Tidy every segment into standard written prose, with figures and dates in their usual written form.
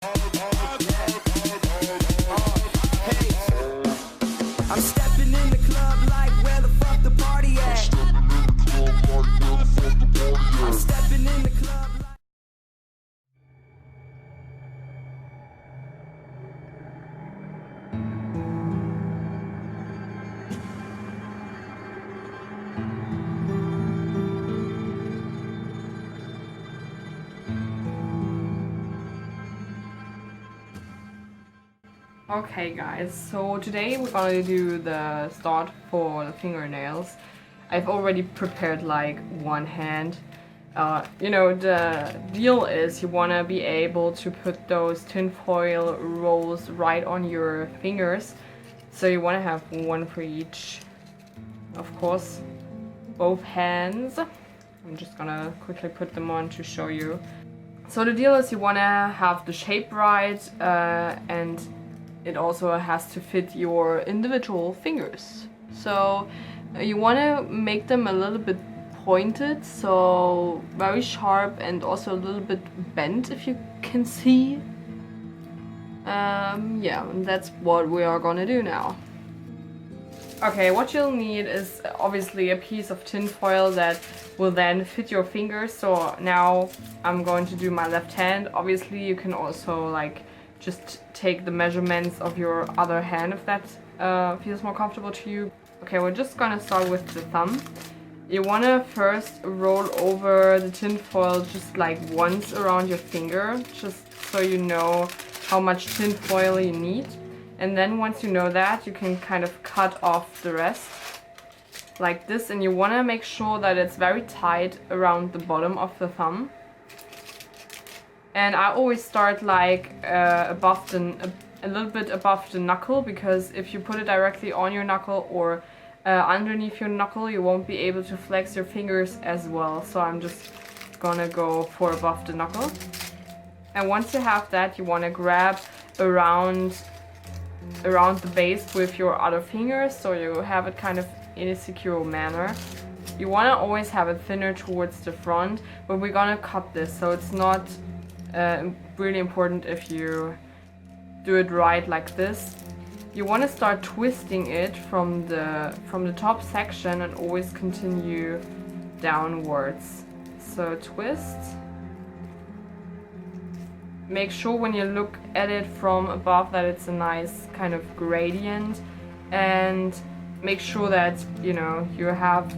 I'm stepping in the club like where the fuck the party at? I'm stepping in the club like... Okay guys, so today we're gonna do the start for the fingernails. I've already prepared like one hand. You know, the deal is you wanna be able to put those tinfoil rolls right on your fingers. So you wanna have one for each, of course, both hands. I'm just gonna quickly put them on to show you. So the deal is you wanna have the shape right and it also has to fit your individual fingers. So you want to make them a little bit pointed, so very sharp and also a little bit bent, if you can see. Yeah, that's what we are gonna do now. Okay, what you'll need is obviously a piece of tinfoil that will then fit your fingers. So now I'm going to do my left hand. Obviously you can also like just take the measurements of your other hand if that feels more comfortable to you. Okay, we're just gonna start with the thumb. You wanna first roll over the tinfoil just like once around your finger, just so you know how much tinfoil you need. And then once you know that, you can kind of cut off the rest like this, and you wanna make sure that it's very tight around the bottom of the thumb. And I always start like a little bit above the knuckle, because if you put it directly on your knuckle or underneath your knuckle, you won't be able to flex your fingers as well. So I'm just gonna go for above the knuckle. And once you have that, you want to grab around the base with your other fingers, so you have it kind of in a secure manner. You want to always have it thinner towards the front, but we're gonna cut this, so it's not really important if you do it right like this. You want to start twisting it from the top section and always continue downwards. So twist. Make sure when you look at it from above that it's a nice kind of gradient, and make sure that, you know, you have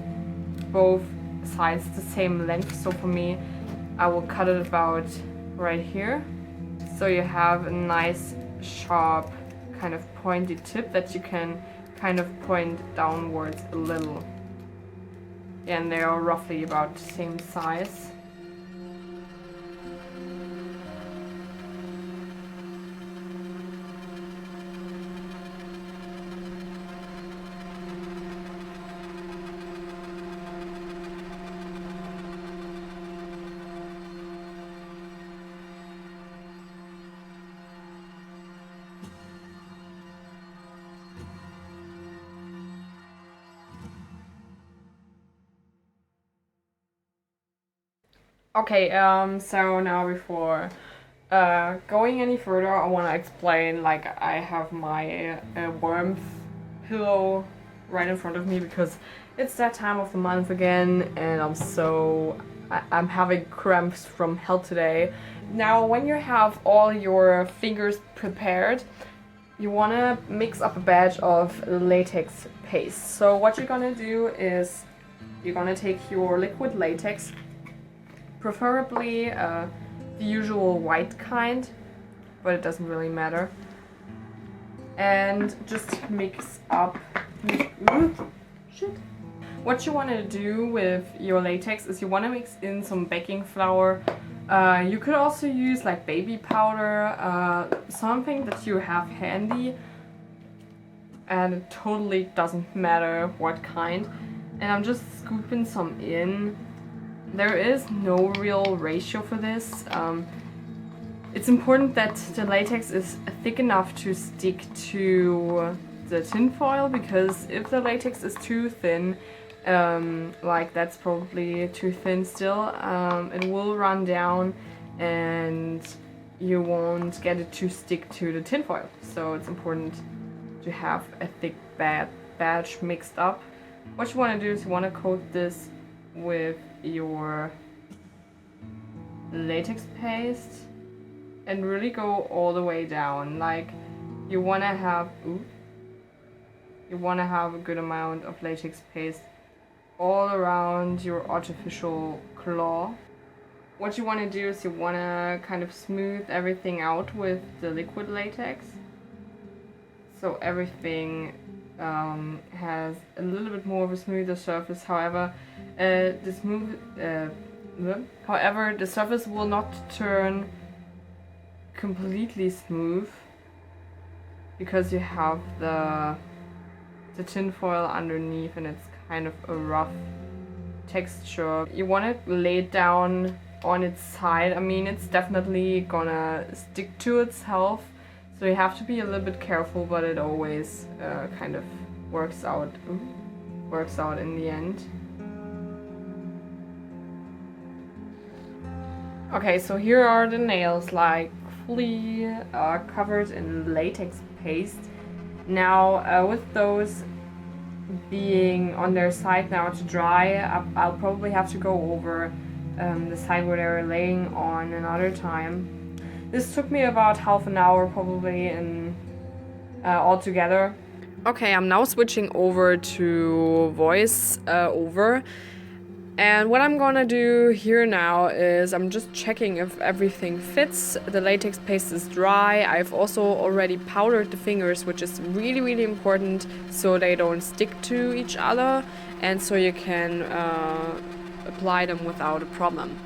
both sides the same length. So for me, I will cut it about right here, so you have a nice sharp kind of pointy tip that you can kind of point downwards a little. And they are roughly about the same size. Okay, so now before going any further, I want to explain, like, I have my warmth pillow right in front of me because it's that time of the month again, and I'm having cramps from hell today. Now, when you have all your fingers prepared, you want to mix up a batch of latex paste. So what you're gonna do is you're gonna take your liquid latex, preferably the usual white kind, but it doesn't really matter, and just mix up. Shit. What you want to do with your latex is you want to mix in some baking flour. You could also use like baby powder, something that you have handy, and it totally doesn't matter what kind. And I'm just scooping some in. There is no real ratio for this. It's important that the latex is thick enough to stick to the tinfoil, because if the latex is too thin, like that's probably too thin still, it will run down and you won't get it to stick to the tinfoil. So it's important to have a thick batch mixed up. What you want to do is you want to coat this with your latex paste and really go all the way down. Like you want to have a good amount of latex paste all around your artificial claw. What you want to do is you want to kind of smooth everything out with the liquid latex, so everything has a little bit more of a smoother surface. However, the surface will not turn completely smooth because you have the tinfoil underneath and it's kind of a rough texture. You want it laid down on its side. I mean, it's definitely gonna stick to itself, so you have to be a little bit careful, but it always kind of works out in the end. Okay, so here are the nails, like fully covered in latex paste. Now with those being on their side now to dry, I'll probably have to go over the side where they're laying on another time. This took me about half an hour probably in altogether. Okay, I'm now switching over to voice over. And what I'm gonna do here now is I'm just checking if everything fits. The latex paste is dry. I've also already powdered the fingers, which is really, really important so they don't stick to each other and so you can apply them without a problem.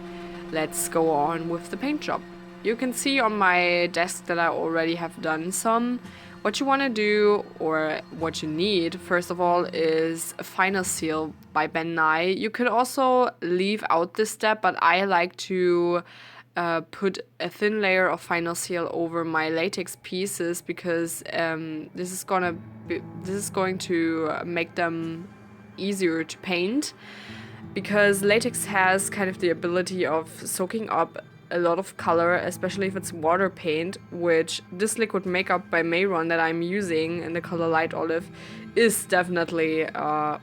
Let's go on with the paint job. You can see on my desk that I already have done some. What you want to do, or what you need, first of all, is a final seal by Ben Nye. You could also leave out this step, but I like to put a thin layer of final seal over my latex pieces because this is going to make them easier to paint. Because latex has kind of the ability of soaking up a lot of color, especially if it's water paint, which this liquid makeup by Mehron that I'm using in the color Light Olive is definitely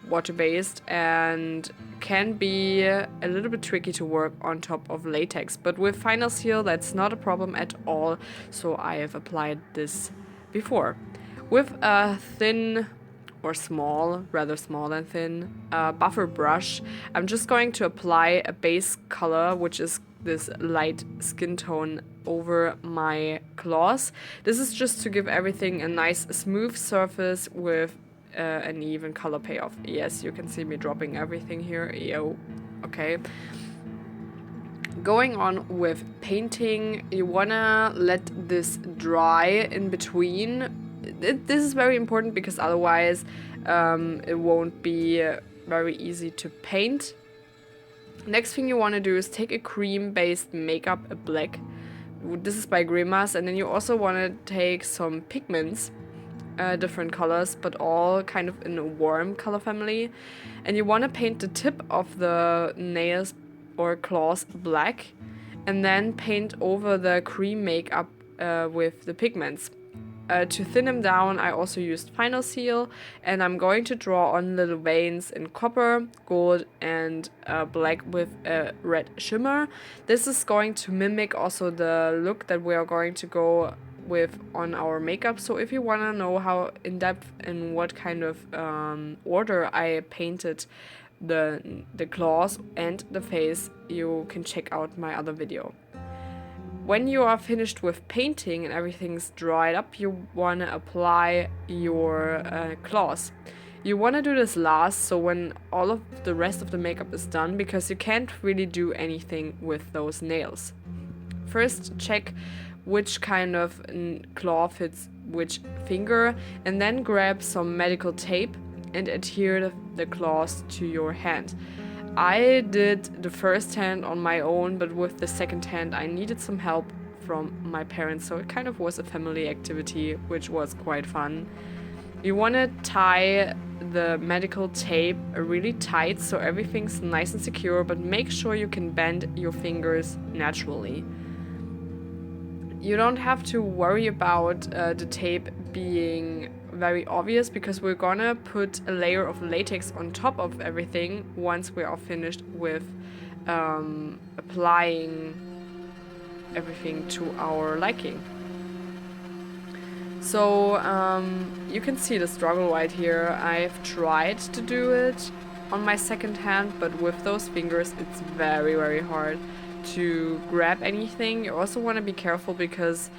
water-based and can be a little bit tricky to work on top of latex. But with Final Seal, that's not a problem at all, so I have applied this before. With a thin or small, rather small than thin, buffer brush, I'm just going to apply a base color, which is this light skin tone, over my claws. This is just to give everything a nice smooth surface with an even color payoff. Yes, you can see me dropping everything here. Yo, okay. Going on with painting, you wanna let this dry in between. This is very important because otherwise it won't be very easy to paint. Next thing you want to do is take a cream based makeup, a black. This is by Grimas, and then you also want to take some pigments, different colors, but all kind of in a warm color family. And you want to paint the tip of the nails or claws black, and then paint over the cream makeup with the pigments. To thin them down, I also used Final Seal, and I'm going to draw on little veins in copper, gold, and black with a red shimmer. This is going to mimic also the look that we are going to go with on our makeup. So if you want to know how in depth and what kind of order I painted the claws and the face, you can check out my other video. When you are finished with painting and everything's dried up, you want to apply your claws. You want to do this last, so when all of the rest of the makeup is done, because you can't really do anything with those nails. First, check which kind of claw fits which finger, and then grab some medical tape and adhere the claws to your hand. I did the first hand on my own, but with the second hand I needed some help from my parents, so it kind of was a family activity, which was quite fun. You want to tie the medical tape really tight so everything's nice and secure, but make sure you can bend your fingers naturally. you don't have to worry about the tape being very obvious, because we're gonna put a layer of latex on top of everything once we are finished with applying everything to our liking. So you can see the struggle right here. I've tried to do it on my second hand, but with those fingers it's very, very hard to grab anything. You also want to be careful because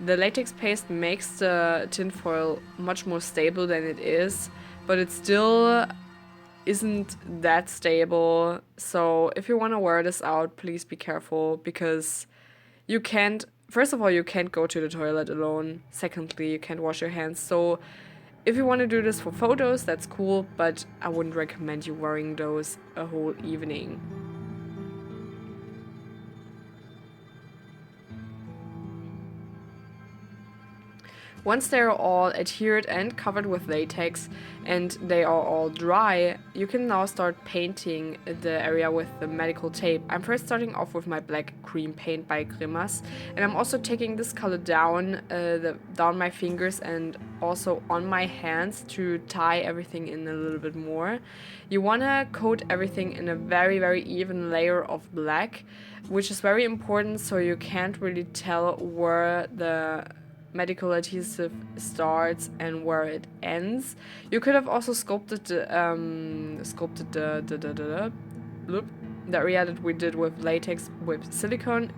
the latex paste makes the tinfoil much more stable than it is, but it still isn't that stable. So if you want to wear this out, please be careful, because you can't, first of all, you can't go to the toilet alone. Secondly, you can't wash your hands. So if you want to do this for photos, that's cool, but I wouldn't recommend you wearing those a whole evening. Once they're all adhered and covered with latex and they are all dry, you can now start painting the area with the medical tape. I'm first starting off with my black cream paint by Grimas, and I'm also taking this color down down my fingers and also on my hands to tie everything in a little bit more. You want to coat everything in a very, very even layer of black, which is very important, so you can't really tell where the medical adhesive starts and where it ends. You could have also sculpted the area that we did with latex with silicone.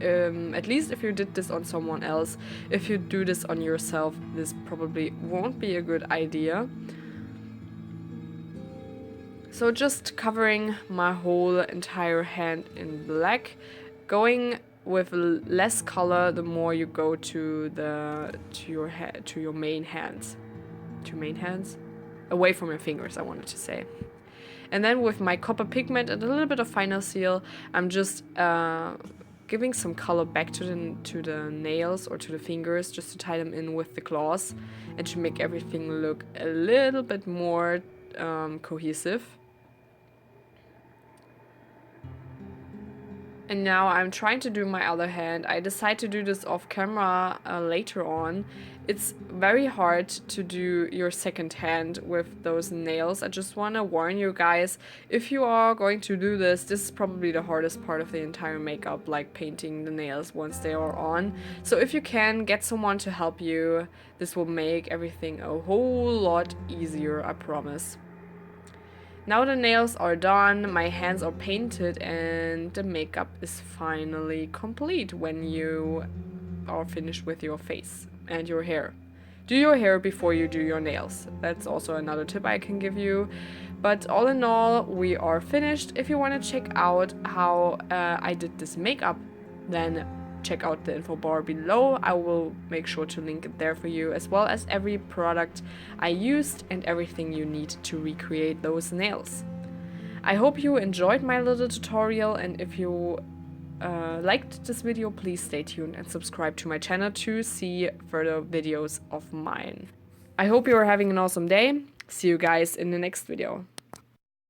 At least if you did this on someone else. If you do this on yourself, this probably won't be a good idea. So just covering my whole entire hand in black, going with less color the more you go to your main hands. Away from your fingers, I wanted to say. And then with my copper pigment and a little bit of Final Seal, I'm just giving some color back to the nails or to the fingers, just to tie them in with the claws and to make everything look a little bit more cohesive. And now I'm trying to do my other hand. I decide to do this off camera later on. It's very hard to do your second hand with those nails. I just want to warn you guys, if you are going to do this, this is probably the hardest part of the entire makeup, like painting the nails once they are on. So if you can, get someone to help you. This will make everything a whole lot easier, I promise. Now the nails are done, my hands are painted, and the makeup is finally complete when you are finished with your face and your hair. Do your hair before you do your nails. That's also another tip I can give you. But all in all, we are finished. If you want to check out how I did this makeup, then check out the info bar below. I will make sure to link it there for you, as well as every product I used and everything you need to recreate those nails. I hope you enjoyed my little tutorial, and if you liked this video, please stay tuned and subscribe to my channel to see further videos of mine. I hope you are having an awesome day. See you guys in the next video.